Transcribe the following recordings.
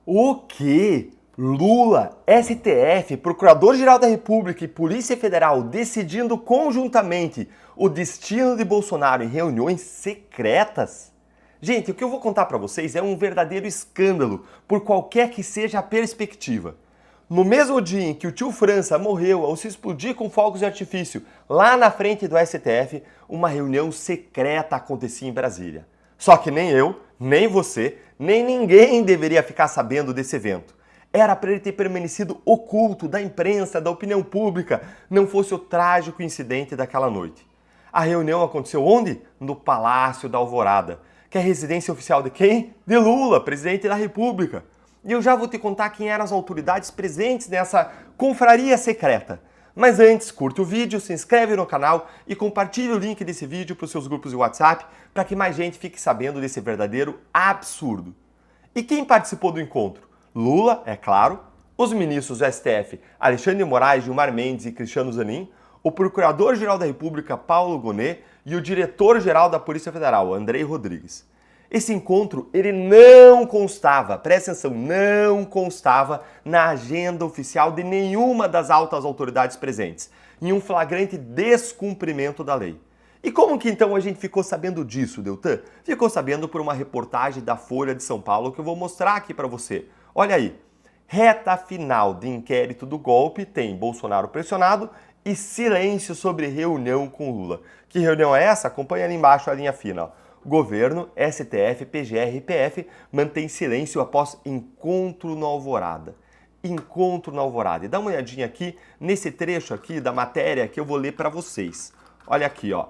O quê? Lula, STF, Procurador-Geral da República e Polícia Federal decidindo conjuntamente o destino de Bolsonaro em reuniões secretas? Gente, o que eu vou contar para vocês é um verdadeiro escândalo, por qualquer que seja a perspectiva. No mesmo dia em que o tio França morreu ao se explodir com fogos de artifício lá na frente do STF, uma reunião secreta acontecia em Brasília. Só que nem eu, nem você, nem ninguém deveria ficar sabendo desse evento. Era para ele ter permanecido oculto da imprensa, da opinião pública, não fosse o trágico incidente daquela noite. A reunião aconteceu onde? No Palácio da Alvorada, que é a residência oficial de quem? De Lula, presidente da República. E eu já vou te contar quem eram as autoridades presentes nessa confraria secreta. Mas antes, curte o vídeo, se inscreve no canal e compartilhe o link desse vídeo para os seus grupos de WhatsApp para que mais gente fique sabendo desse verdadeiro absurdo. E quem participou do encontro? Lula, é claro, os ministros do STF Alexandre de Moraes, Gilmar Mendes e Cristiano Zanin, o Procurador-Geral da República Paulo Gonet e o Diretor-Geral da Polícia Federal Andrei Rodrigues. Esse encontro, ele não constava, presta atenção, não constava na agenda oficial de nenhuma das altas autoridades presentes, em um flagrante descumprimento da lei. E como que então a gente ficou sabendo disso, Deltan? Ficou sabendo por uma reportagem da Folha de São Paulo que eu vou mostrar aqui para você. Olha aí, reta final de inquérito do golpe tem Bolsonaro pressionado e silêncio sobre reunião com Lula. Que reunião é essa? Acompanha ali embaixo a linha fina. Governo, STF, PGR e PF mantém silêncio após encontro na Alvorada. Encontro na Alvorada. E dá uma olhadinha aqui nesse trecho aqui da matéria que eu vou ler para vocês. Olha aqui, ó.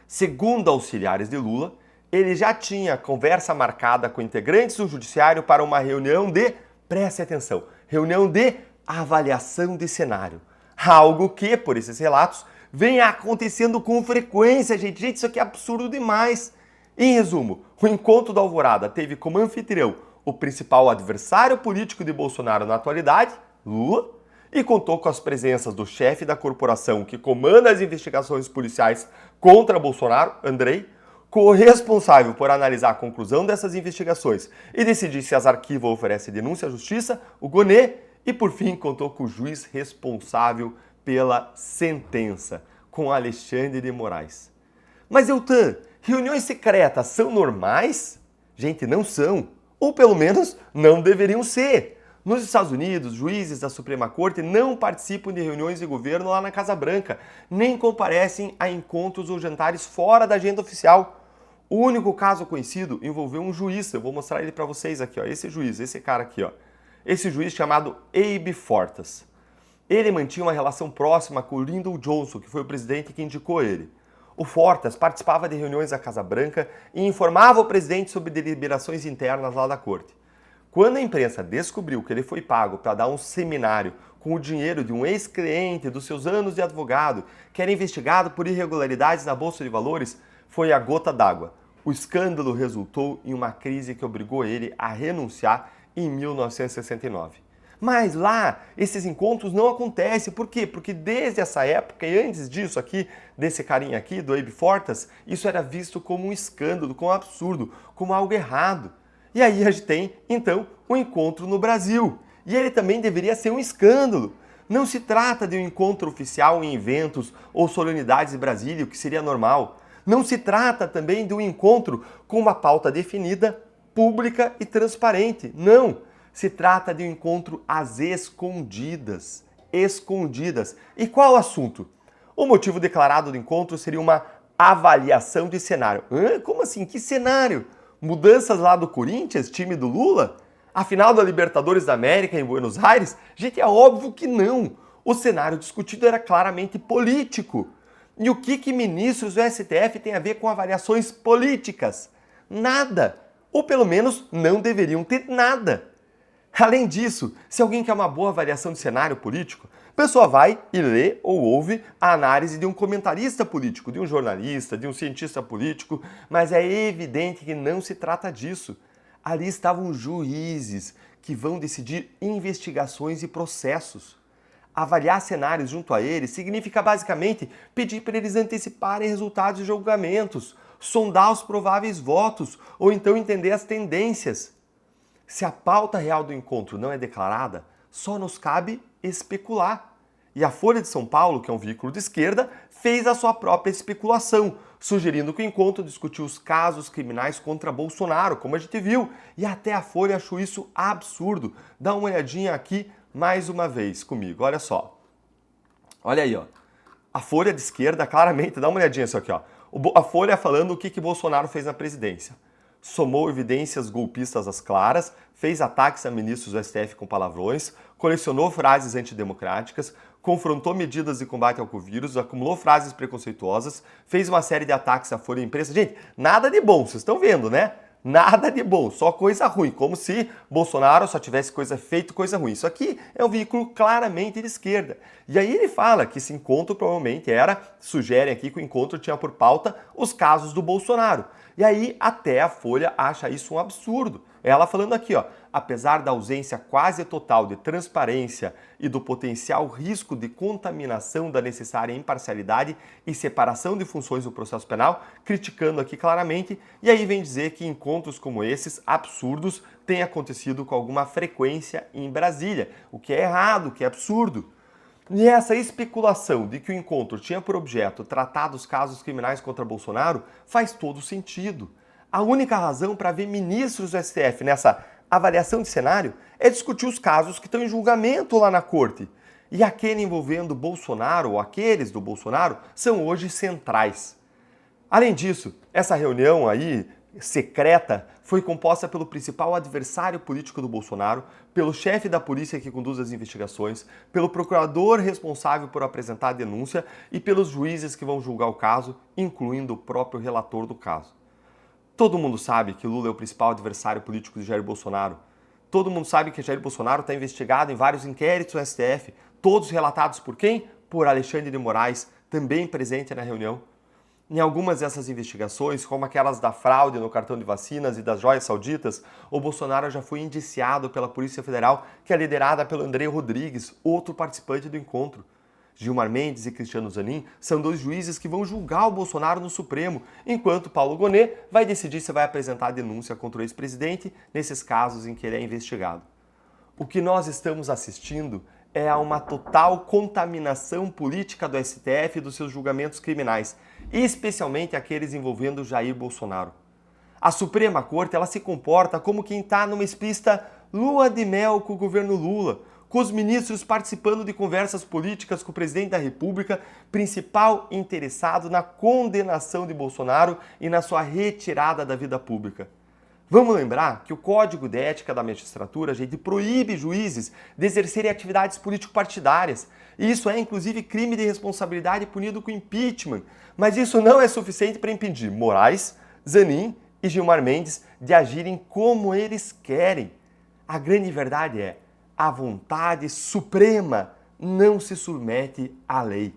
Segundo auxiliares de Lula, ele já tinha conversa marcada com integrantes do judiciário para uma reunião de, preste atenção, reunião de avaliação de cenário. Algo que, por esses relatos, vem acontecendo com frequência, gente. Gente, isso aqui é absurdo demais. Em resumo, o encontro da Alvorada teve como anfitrião o principal adversário político de Bolsonaro na atualidade, Lula, e contou com as presenças do chefe da corporação que comanda as investigações policiais contra Bolsonaro, Andrei, com o responsável por analisar a conclusão dessas investigações e decidir se as arquivos oferecem denúncia à justiça, o Gonet, e por fim contou com o juiz responsável pela sentença, com Alexandre de Moraes. Mas, Deltan, reuniões secretas são normais? Gente, não são. Ou pelo menos não deveriam ser. Nos Estados Unidos, juízes da Suprema Corte não participam de reuniões de governo lá na Casa Branca, nem comparecem a encontros ou jantares fora da agenda oficial. O único caso conhecido envolveu um juiz, eu vou mostrar ele para vocês aqui, ó, esse juiz, esse cara aqui, ó. Esse juiz chamado Abe Fortas. Ele mantinha uma relação próxima com o Lyndon Johnson, que foi o presidente que indicou ele. O Fortas participava de reuniões da Casa Branca e informava o presidente sobre deliberações internas lá da corte. Quando a imprensa descobriu que ele foi pago para dar um seminário com o dinheiro de um ex-cliente dos seus anos de advogado, que era investigado por irregularidades na Bolsa de Valores, foi a gota d'água. O escândalo resultou em uma crise que obrigou ele a renunciar em 1969. Mas lá, esses encontros não acontecem. Por quê? Porque desde essa época e antes disso aqui, desse carinha aqui, do Abe Fortas, isso era visto como um escândalo, como um absurdo, como algo errado. E aí a gente tem, então, um encontro no Brasil. E ele também deveria ser um escândalo. Não se trata de um encontro oficial em eventos ou solenidades de Brasília, o que seria normal. Não se trata também de um encontro com uma pauta definida, pública e transparente. Não! Se trata de um encontro às escondidas. Escondidas. E qual o assunto? O motivo declarado do encontro seria uma avaliação de cenário. Como assim? Que cenário? Mudanças lá do Corinthians, time do Lula? A final da Libertadores da América em Buenos Aires? Gente, é óbvio que não. O cenário discutido era claramente político. E o que ministros do STF têm a ver com avaliações políticas? Nada. Ou pelo menos não deveriam ter nada. Além disso, se alguém quer uma boa avaliação de cenário político, a pessoa vai e lê ou ouve a análise de um comentarista político, de um jornalista, de um cientista político, mas é evidente que não se trata disso. Ali estavam juízes que vão decidir investigações e processos. Avaliar cenários junto a eles significa basicamente pedir para eles anteciparem resultados de julgamentos, sondar os prováveis votos ou então entender as tendências. Se a pauta real do encontro não é declarada, só nos cabe especular. E a Folha de São Paulo, que é um veículo de esquerda, fez a sua própria especulação, sugerindo que o encontro discutiu os casos criminais contra Bolsonaro, como a gente viu, e até a Folha achou isso absurdo. Dá uma olhadinha aqui mais uma vez comigo, olha só. Olha aí, ó. A Folha de esquerda, claramente, dá uma olhadinha isso aqui, ó. A Folha falando o que Bolsonaro fez na presidência. Somou evidências golpistas às claras, fez ataques a ministros do STF com palavrões, colecionou frases antidemocráticas, confrontou medidas de combate ao vírus, acumulou frases preconceituosas, fez uma série de ataques à Folha e à imprensa. Gente, nada de bom, vocês estão vendo, né? Nada de bom, só coisa ruim, como se Bolsonaro só tivesse feito coisa ruim. Isso aqui é um veículo claramente de esquerda. E aí ele fala que esse encontro provavelmente sugerem aqui que o encontro tinha por pauta os casos do Bolsonaro. E aí até a Folha acha isso um absurdo. Ela falando aqui, ó, apesar da ausência quase total de transparência e do potencial risco de contaminação da necessária imparcialidade e separação de funções do processo penal, criticando aqui claramente, e aí vem dizer que encontros como esses, absurdos, têm acontecido com alguma frequência em Brasília, o que é errado, o que é absurdo. E essa especulação de que o encontro tinha por objeto tratar dos casos criminais contra Bolsonaro faz todo sentido. A única razão para ver ministros do STF nessa avaliação de cenário é discutir os casos que estão em julgamento lá na corte. E aquele envolvendo Bolsonaro, ou aqueles do Bolsonaro, são hoje centrais. Além disso, essa reunião aí, secreta, foi composta pelo principal adversário político do Bolsonaro, pelo chefe da polícia que conduz as investigações, pelo procurador responsável por apresentar a denúncia e pelos juízes que vão julgar o caso, incluindo o próprio relator do caso. Todo mundo sabe que Lula é o principal adversário político de Jair Bolsonaro. Todo mundo sabe que Jair Bolsonaro está investigado em vários inquéritos do STF, todos relatados por quem? Por Alexandre de Moraes, também presente na reunião. Em algumas dessas investigações, como aquelas da fraude no cartão de vacinas e das joias sauditas, o Bolsonaro já foi indiciado pela Polícia Federal, que é liderada pelo André Rodrigues, outro participante do encontro. Gilmar Mendes e Cristiano Zanin são dois juízes que vão julgar o Bolsonaro no Supremo, enquanto Paulo Gonet vai decidir se vai apresentar a denúncia contra o ex-presidente nesses casos em que ele é investigado. O que nós estamos assistindo é a uma total contaminação política do STF e dos seus julgamentos criminais, especialmente aqueles envolvendo Jair Bolsonaro. A Suprema Corte ela se comporta como quem está numa explícita lua de mel com o governo Lula, com os ministros participando de conversas políticas com o presidente da República, principal interessado na condenação de Bolsonaro e na sua retirada da vida pública. Vamos lembrar que o Código de Ética da Magistratura, gente, proíbe juízes de exercerem atividades político-partidárias. Isso é, inclusive, crime de responsabilidade punido com impeachment. Mas isso não é suficiente para impedir Moraes, Zanin e Gilmar Mendes de agirem como eles querem. A grande verdade é, a vontade suprema não se submete à lei.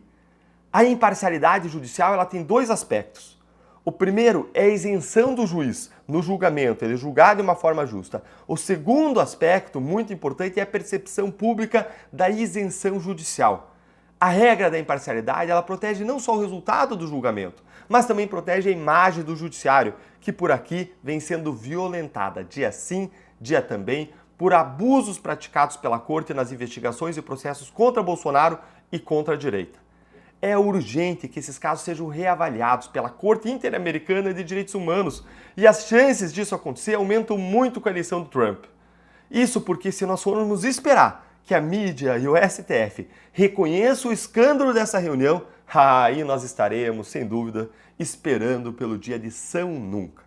A imparcialidade judicial ela tem dois aspectos. O primeiro é a isenção do juiz no julgamento, ele julgar de uma forma justa. O segundo aspecto, muito importante, é a percepção pública da isenção judicial. A regra da imparcialidade, ela protege não só o resultado do julgamento, mas também protege a imagem do judiciário, que por aqui vem sendo violentada, dia sim, dia também, por abusos praticados pela Corte nas investigações e processos contra Bolsonaro e contra a direita. É urgente que esses casos sejam reavaliados pela Corte Interamericana de Direitos Humanos e as chances disso acontecer aumentam muito com a eleição do Trump. Isso porque se nós formos esperar que a mídia e o STF reconheçam o escândalo dessa reunião, aí nós estaremos, sem dúvida, esperando pelo dia de São Nunca.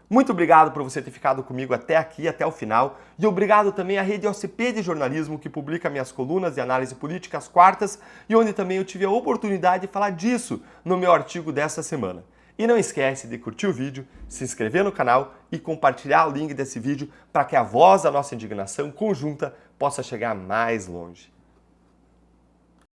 Muito obrigado por você ter ficado comigo até aqui, até o final, e obrigado também à Rede OCP de Jornalismo, que publica minhas colunas de análise política às quartas, e onde também eu tive a oportunidade de falar disso no meu artigo dessa semana. E não esquece de curtir o vídeo, se inscrever no canal e compartilhar o link desse vídeo para que a voz da nossa indignação conjunta possa chegar mais longe.